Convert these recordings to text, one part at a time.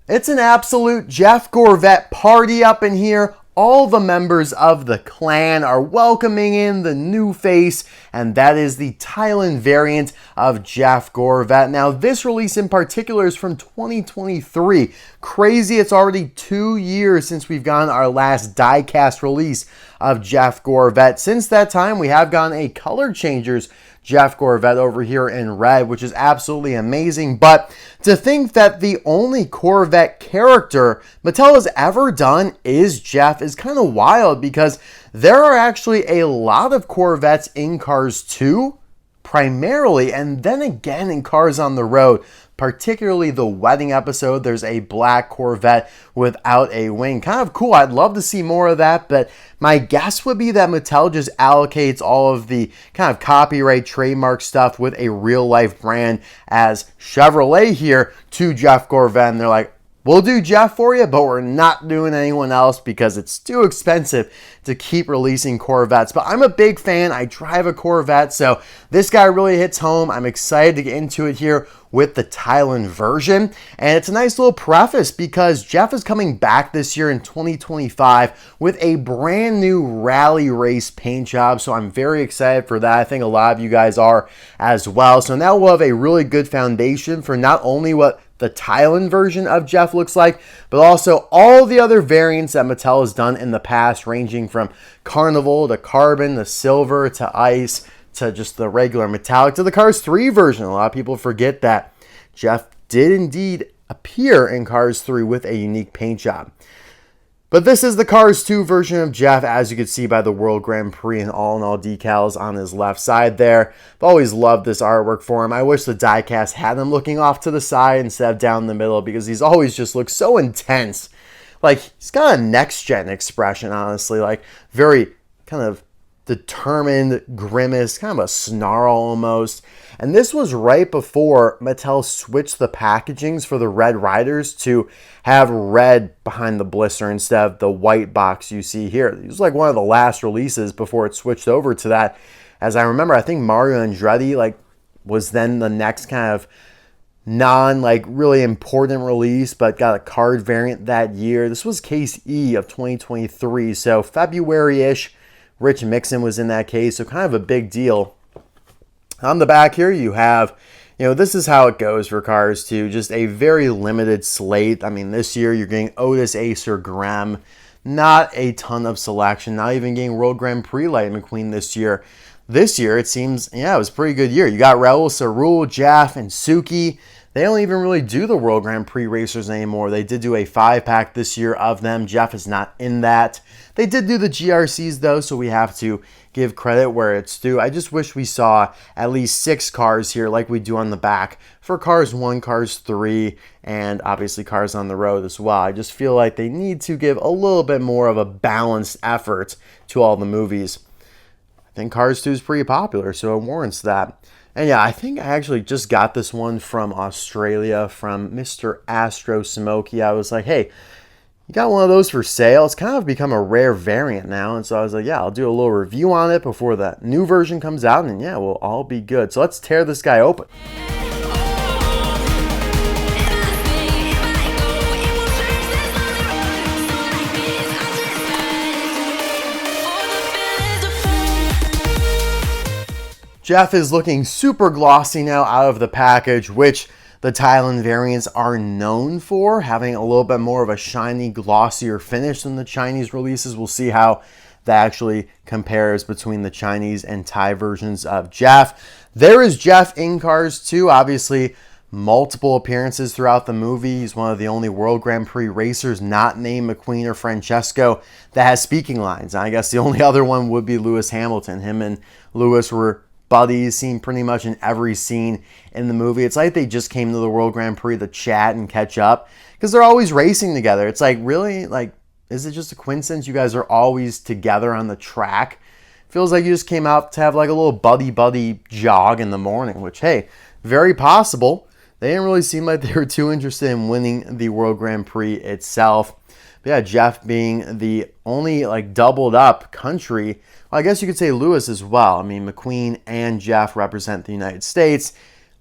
It's an absolute Jeff Gorvette party up in here. All the members of the clan are welcoming in the new face, and that is the Thailand variant of Jeff Gorvette. Now, this release in particular is from 2023. Crazy, it's already 2 years since we've gotten our last die-cast release of Jeff Gorvette. Since that time, we have gotten a color changers Jeff Gorvette over here in red, which is absolutely amazing. But to think that the only Corvette character Mattel has ever done is Jeff is kind of wild, because there are actually a lot of Corvettes in Cars 2 primarily, and then again in Cars on the Road. Particularly the wedding episode, there's a black Corvette without a wing. Kind of cool. I'd love to see more of that, but my guess would be that Mattel just allocates all of the kind of copyright trademark stuff with a real life brand as Chevrolet here to Jeff Gorvette, and they're like, we'll do Jeff for you, but we're not doing anyone else because it's too expensive to keep releasing Corvettes. But I'm a big fan. I drive a Corvette, so this guy really hits home. I'm excited to get into it here with the Thailand version. And it's a nice little preface because Jeff is coming back this year in 2025 with a brand new rally race paint job. So I'm very excited for that. I think a lot of you guys are as well. So now we'll have a really good foundation for not only what the Thailand version of Jeff looks like, but also all the other variants that Mattel has done in the past, ranging from Carnival to Carbon to Silver to Ice to just the regular metallic to the Cars 3 version. A lot of people forget that Jeff did indeed appear in Cars 3 with a unique paint job. But this is the Cars 2 version of Jeff, as you can see by the World Grand Prix and all-in-all decals on his left side there. I've always loved this artwork for him. I wish the diecast had him looking off to the side instead of down the middle, because he's always just looked so intense. Like, he's got a next-gen expression, honestly. Like, very kind of determined grimace, kind of a snarl almost. And this was right before Mattel switched the packagings for the Red Riders to have red behind the blister instead of the white box you see here. It was like one of the last releases before it switched over to that. As I remember, I think Mario Andretti was then the next kind of really important release, but got a card variant that year. This was case E of 2023, so February-ish. Rich Mixon was in that case, so kind of a big deal. On the back here, you have, this is how it goes for Cars 2. Just a very limited slate. I mean, this year you're getting Otis, Acer, Grem. Not a ton of selection. Not even getting World Grand Prix Lightning McQueen this year. This year, it seems, it was a pretty good year. You got Raul, Sarul, Jaff, and Suki. They don't even really do the World Grand Prix racers anymore. They did do a 5-pack this year of them. Jeff is not in that. They did do the GRCs, though, so we have to give credit where it's due. I just wish we saw at least 6 cars here like we do on the back for Cars 1, Cars 3, and obviously Cars on the Road as well. I just feel like they need to give a little bit more of a balanced effort to all the movies. I think Cars 2 is pretty popular, so it warrants that. And yeah, I think I actually just got this one from Australia from Mr. Astro Smokey. I was like, hey, you got one of those for sale? It's kind of become a rare variant now. And so I was like, yeah, I'll do a little review on it before the new version comes out. And yeah, we'll all be good. So let's tear this guy open. Jeff is looking super glossy now out of the package, which the Thailand variants are known for, having a little bit more of a shiny, glossier finish than the Chinese releases. We'll see how that actually compares between the Chinese and Thai versions of Jeff. There is Jeff in Cars 2, obviously multiple appearances throughout the movie. He's one of the only World Grand Prix racers not named McQueen or Francesco that has speaking lines. I guess the only other one would be Lewis Hamilton. Him and Lewis were buddies, seen pretty much in every scene in the movie. It's like they just came to the World Grand Prix to chat and catch up because they're always racing together. It's like, really? Is it just a coincidence you guys are always together on the track? Feels like you just came out to have like a little buddy jog in the morning, which, hey, very possible. They didn't really seem like they were too interested in winning the World Grand Prix itself. But yeah, Jeff being the only doubled up country. Well, I guess you could say Lewis as well. I mean, McQueen and Jeff represent the United States.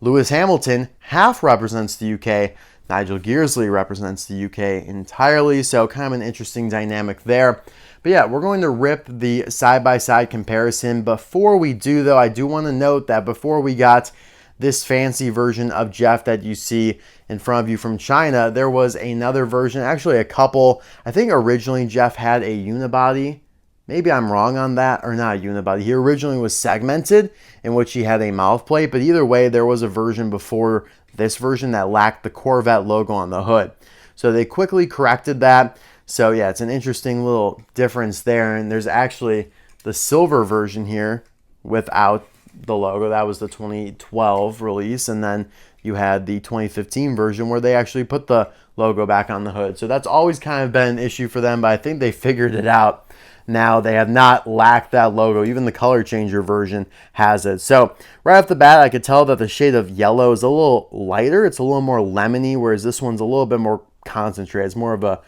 Lewis Hamilton half represents the UK. Nigel Gearsley represents the UK entirely, so kind of an interesting dynamic there. But yeah, we're going to rip the side-by-side comparison. Before we do, though, I do want to note that before we got this fancy version of Jeff that you see in front of you from China, there was another version, actually a couple. I think originally Jeff had a unibody. Maybe I'm wrong on that, or not a unibody. He originally was segmented, in which he had a mouth plate, but either way, there was a version before this version that lacked the Corvette logo on the hood. So they quickly corrected that. So yeah, it's an interesting little difference there. And there's actually the silver version here without the logo. That was the 2012 release. And then you had the 2015 version where they actually put the logo back on the hood. So that's always kind of been an issue for them, but I think they figured it out. Now they have not lacked that logo. Even the color changer version has it. So right off the bat, I could tell that the shade of yellow is a little lighter. It's a little more lemony, whereas this one's a little bit more concentrated. It's more of a,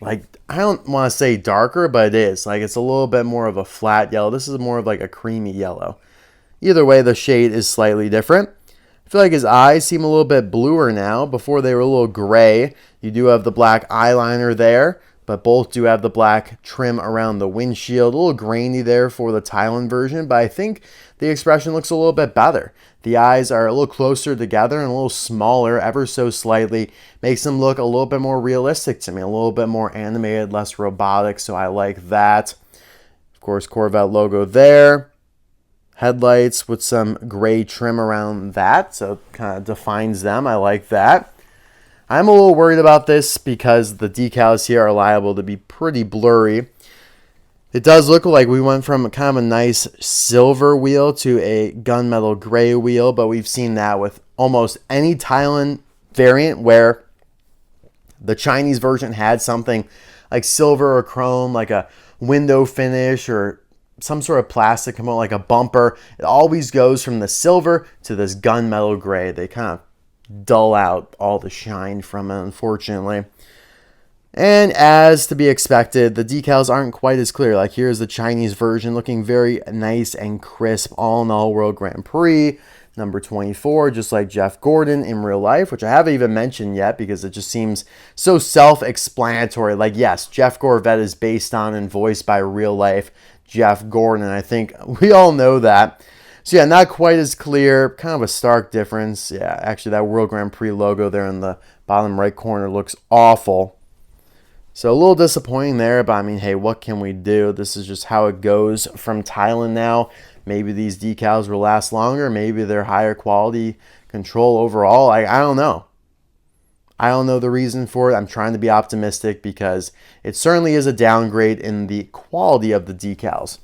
like, I don't want to say darker, but it is. Like, it's a little bit more of a flat yellow. This is more of like a creamy yellow. Either way, the shade is slightly different. I feel like his eyes seem a little bit bluer now. Before they were a little gray. You do have the black eyeliner there, but both do have the black trim around the windshield. A little grainy there for the Thailand version, but I think the expression looks a little bit better. The eyes are a little closer together and a little smaller, ever so slightly. Makes them look a little bit more realistic to me, a little bit more animated, less robotic, so I like that. Of course, Corvette logo there. Headlights with some gray trim around that, so it kind of defines them. I like that. I'm a little worried about this because the decals here are liable to be pretty blurry. It does look like we went from kind of a nice silver wheel to a gunmetal gray wheel, but we've seen that with almost any Thailand variant where the Chinese version had something like silver or chrome, like a window finish or some sort of plastic component like a bumper. It always goes from the silver to this gunmetal gray. They kind of dull out all the shine from it, unfortunately. And as to be expected, the decals aren't quite as clear. Like here's the Chinese version looking very nice and crisp. All in all, World Grand Prix, number 24, just like Jeff Gordon in real life, which I haven't even mentioned yet because it just seems so self-explanatory. Like, yes, Jeff Gorvette is based on and voiced by real life Jeff Gordon. I think we all know that. So yeah, not quite as clear, kind of a stark difference. Yeah, actually that World Grand Prix logo there in the bottom right corner looks awful. So a little disappointing there, but I mean, hey, what can we do? This is just how it goes from Thailand now. Maybe these decals will last longer. Maybe they're higher quality control overall. I don't know. I don't know the reason for it. I'm trying to be optimistic because it certainly is a downgrade in the quality of the decals.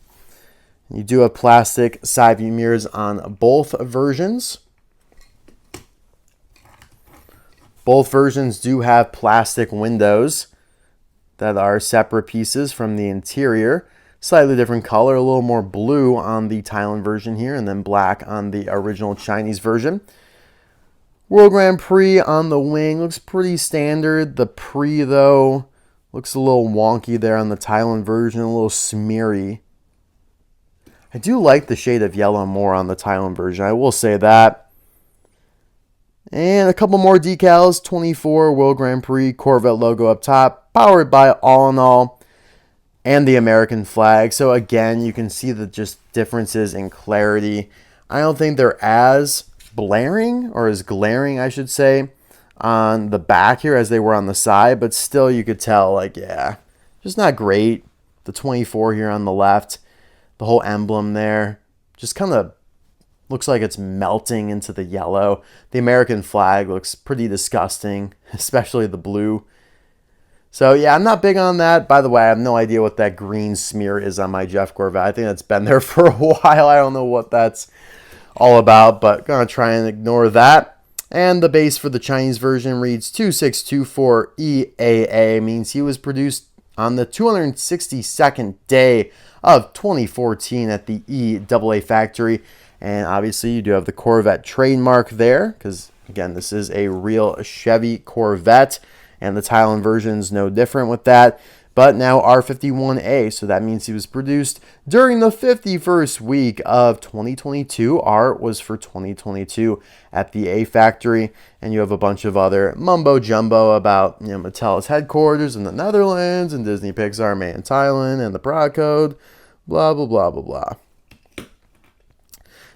You do have plastic side view mirrors on both versions. Both versions do have plastic windows that are separate pieces from the interior. Slightly different color, a little more blue on the Thailand version here and then black on the original Chinese version. World Grand Prix on the wing looks pretty standard. The Prix, though, looks a little wonky there on the Thailand version, a little smeary. I do like the shade of yellow more on the Thailand version, I will say that. And a couple more decals, 24 World Grand Prix, Corvette logo up top, powered by All in All, and the American flag. So again, you can see the just differences in clarity. I don't think they're as blaring, or as glaring, I should say, on the back here as they were on the side, but still you could tell, like, yeah, just not great. The 24 here on the left, the whole emblem there, just kind of looks like it's melting into the yellow. The American flag looks pretty disgusting, especially the blue. So yeah, I'm not big on that. By the way, I have no idea what that green smear is on my Jeff Gorvette. I think that's been there for a while. I don't know what that's all about, but gonna try and ignore that. And the base for the Chinese version reads 2624 EAA, means he was produced on the 262nd day of 2014 at the EAA factory. And obviously you do have the Corvette trademark there because, again, this is a real Chevy Corvette, and the Thailand version is no different with that. but now R51A, so that means he was produced during the 51st week of 2022. R was for 2022 at the A factory, and you have a bunch of other mumbo jumbo about, Mattel's headquarters in the Netherlands and Disney Pixar made in Thailand and the product code, blah blah blah blah blah.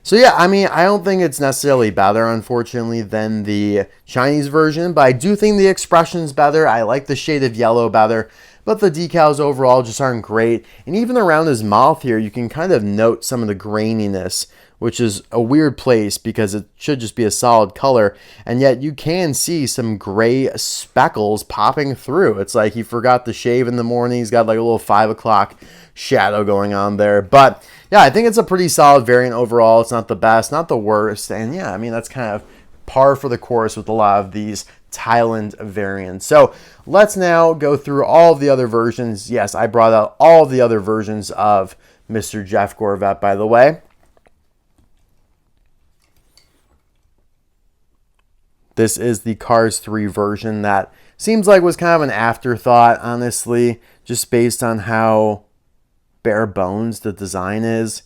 So yeah, I mean, I don't think it's necessarily better, unfortunately, than the Chinese version, but I do think the expression's better. I like the shade of yellow better, but the decals overall just aren't great. And even around his mouth here, you can kind of note some of the graininess, which is a weird place because it should just be a solid color, and yet you can see some gray speckles popping through. It's like he forgot to shave in the morning. He's got like a little 5 o'clock shadow going on there. But yeah, I think it's a pretty solid variant overall. It's not the best, not the worst. And yeah, I mean, that's kind of par for the course with a lot of these Thailand variants. So let's now go through all of the other versions. Yes, I brought out all of the other versions of Mr. Jeff Gorvette, by the way. This is the Cars 3 version that seems like was kind of an afterthought, honestly, just based on how bare bones the design is,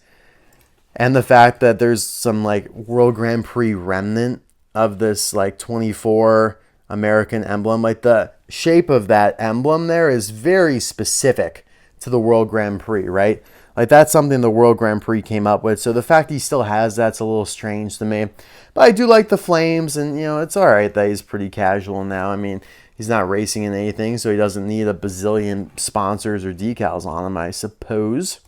and the fact that there's some like World Grand Prix remnant of this like 24 American emblem. Like the shape of that emblem there is very specific to the World Grand Prix, right? Like that's something the World Grand Prix came up with. So the fact he still has that's a little strange to me. But I do like the flames, and it's all right that he's pretty casual now. I mean, he's not racing in anything, so he doesn't need a bazillion sponsors or decals on him, I suppose.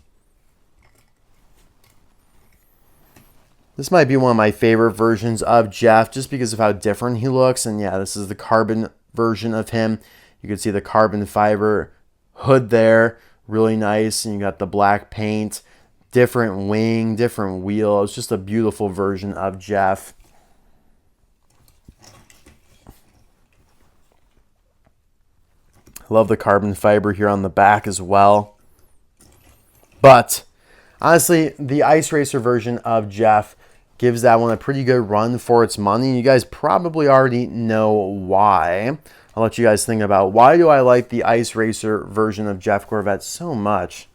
This might be one of my favorite versions of Jeff just because of how different he looks. And yeah, this is the carbon version of him. You can see the carbon fiber hood there. Really nice. And you got the black paint, different wing, different wheel. It's just a beautiful version of Jeff. Love the carbon fiber here on the back as well. But honestly, the Ice Racer version of Jeff gives that one a pretty good run for its money. You guys probably already know why. I'll let you guys think about why do I like the Ice Racer version of Jeff Gorvette so much.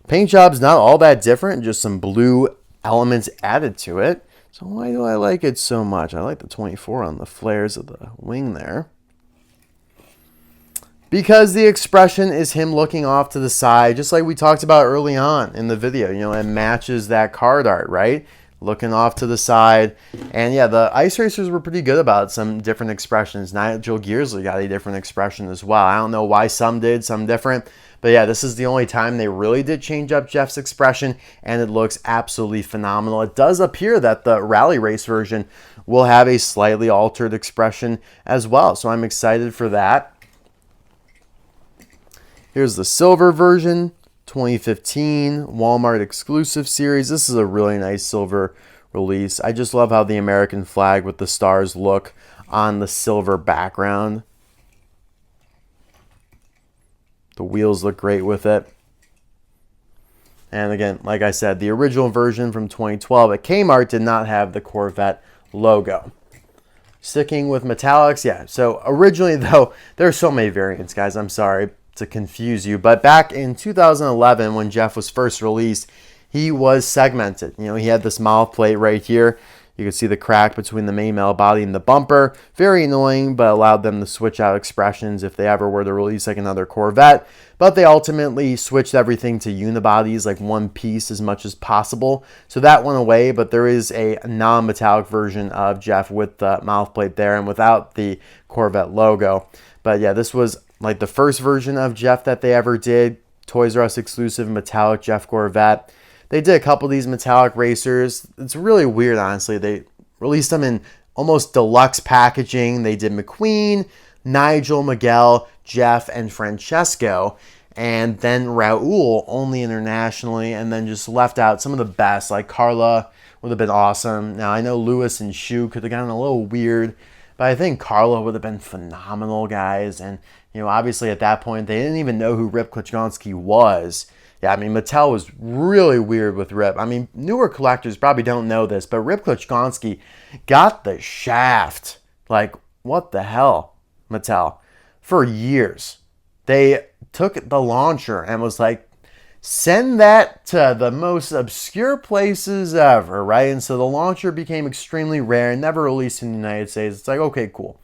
Paint job's not all that different, just some blue elements added to it. So why do I like it so much? I like the 24 on the flares of the wing there. Because the expression is him looking off to the side, just like we talked about early on in the video. It matches that card art, right? Looking off to the side. And yeah, the Ice Racers were pretty good about some different expressions. Nigel Gearsley got a different expression as well. I don't know why some did, some different. But yeah, this is the only time they really did change up Jeff's expression, and it looks absolutely phenomenal. It does appear that the rally race version will have a slightly altered expression as well, so I'm excited for that. Here's the silver version, 2015 Walmart exclusive series. This is a really nice silver release. I just love how the American flag with the stars look on the silver background. The wheels look great with it. And again, like I said, the original version from 2012 at Kmart did not have the Corvette logo. Sticking with metallics, yeah. So originally, though, there are so many variants, guys. I'm sorry to confuse you. But back in 2011, when Jeff was first released, he was segmented. He had this mouth plate right here. You can see the crack between the main metal body and the bumper. Very annoying, but allowed them to switch out expressions if they ever were to release like another Corvette. But they ultimately switched everything to unibodies, like one piece as much as possible. So that went away, but there is a non-metallic version of Jeff with the mouth plate there and without the Corvette logo. But yeah, this was like the first version of Jeff that they ever did. Toys R Us exclusive metallic Jeff Gorvette. They did a couple of these metallic racers. It's really weird, honestly. They released them in almost deluxe packaging. They did McQueen, Nigel, Miguel, Jeff, and Francesco. And then Raul only internationally, and then just left out some of the best. Like Carla would have been awesome. Now, I know Lewis and Shu could have gotten a little weird, but I think Carla would have been phenomenal, guys. And, obviously at that point, they didn't even know who Rip Klitschkonski was. Yeah, I mean, Mattel was really weird with Rip. I mean, newer collectors probably don't know this, but Rip Klitschkonski got the shaft. Like, what the hell? Mattel, for years. They took the launcher and was like, send that to the most obscure places ever, right? And so the launcher became extremely rare, never released in the United States. It's like, okay, cool.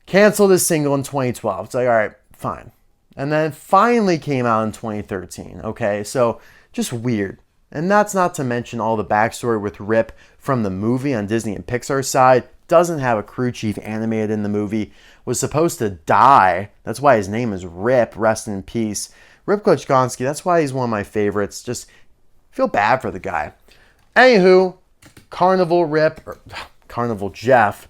Canceled this single in 2012. It's like, all right, fine. And then it finally came out in 2013. Okay, so just weird. And that's not to mention all the backstory with Rip from the movie on Disney and Pixar's side. Doesn't have a crew chief animated in the movie. Was supposed to die. That's why his name is Rip. Rest in peace. Rip Klitschkonski, that's why he's one of my favorites. Just feel bad for the guy. Anywho, Carnival Rip, or Carnival Jeff.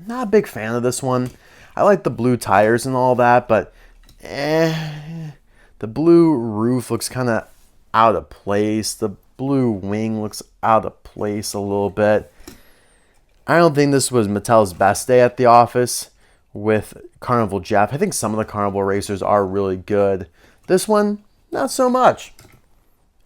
Not a big fan of this one. I like the blue tires and all that, but the blue roof looks kind of out of place. The blue wing looks out of place a little bit. I don't think this was Mattel's best day at the office with Carnival Jeff. I think some of the Carnival racers are really good. This one, not so much.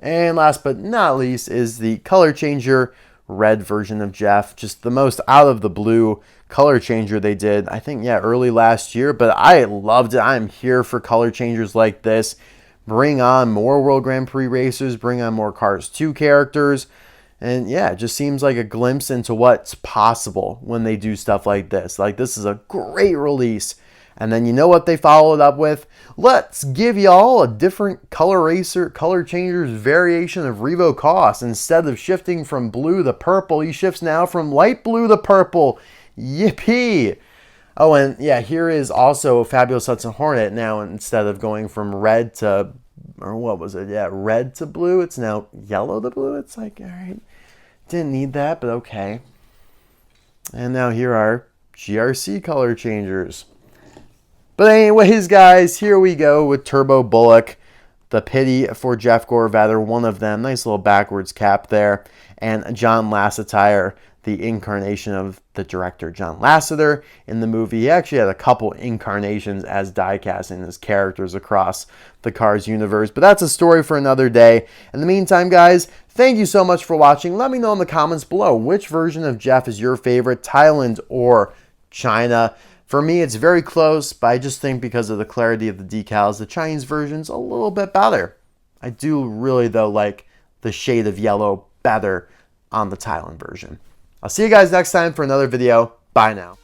And last but not least is the color changer red version of Jeff. Just the most out of the blue color changer they did, I think, early last year. But I loved it. I'm here for color changers like this. Bring on more World Grand Prix racers. Bring on more Cars 2 characters. And yeah, it just seems like a glimpse into what's possible when they do stuff like this. Like, this is a great release. And then you know what they followed up with? Let's give y'all a different color changers variation of Revo Cost. Instead of shifting from blue to purple, he shifts now from light blue to purple. Yippee! Oh, and yeah, here is also Fabulous Hudson Hornet now. Instead of going from red to, or what was it? Yeah, red to blue. It's now yellow to blue. It's like, all right, didn't need that, but okay. And now here are GRC color changers. But anyways, guys, here we go with Turbo Bullock, the pity for Jeff Gorvette, or one of them. Nice little backwards cap there. And John Lasseter, the incarnation of the director John Lasseter in the movie. He actually had a couple incarnations as die-casting his characters across the Cars universe. But that's a story for another day. In the meantime, guys, thank you so much for watching. Let me know in the comments below which version of Jeff is your favorite, Thailand or China. For me, it's very close, but I just think because of the clarity of the decals, the Chinese version's a little bit better. I do really, though, like the shade of yellow better on the Thailand version. I'll see you guys next time for another video. Bye now.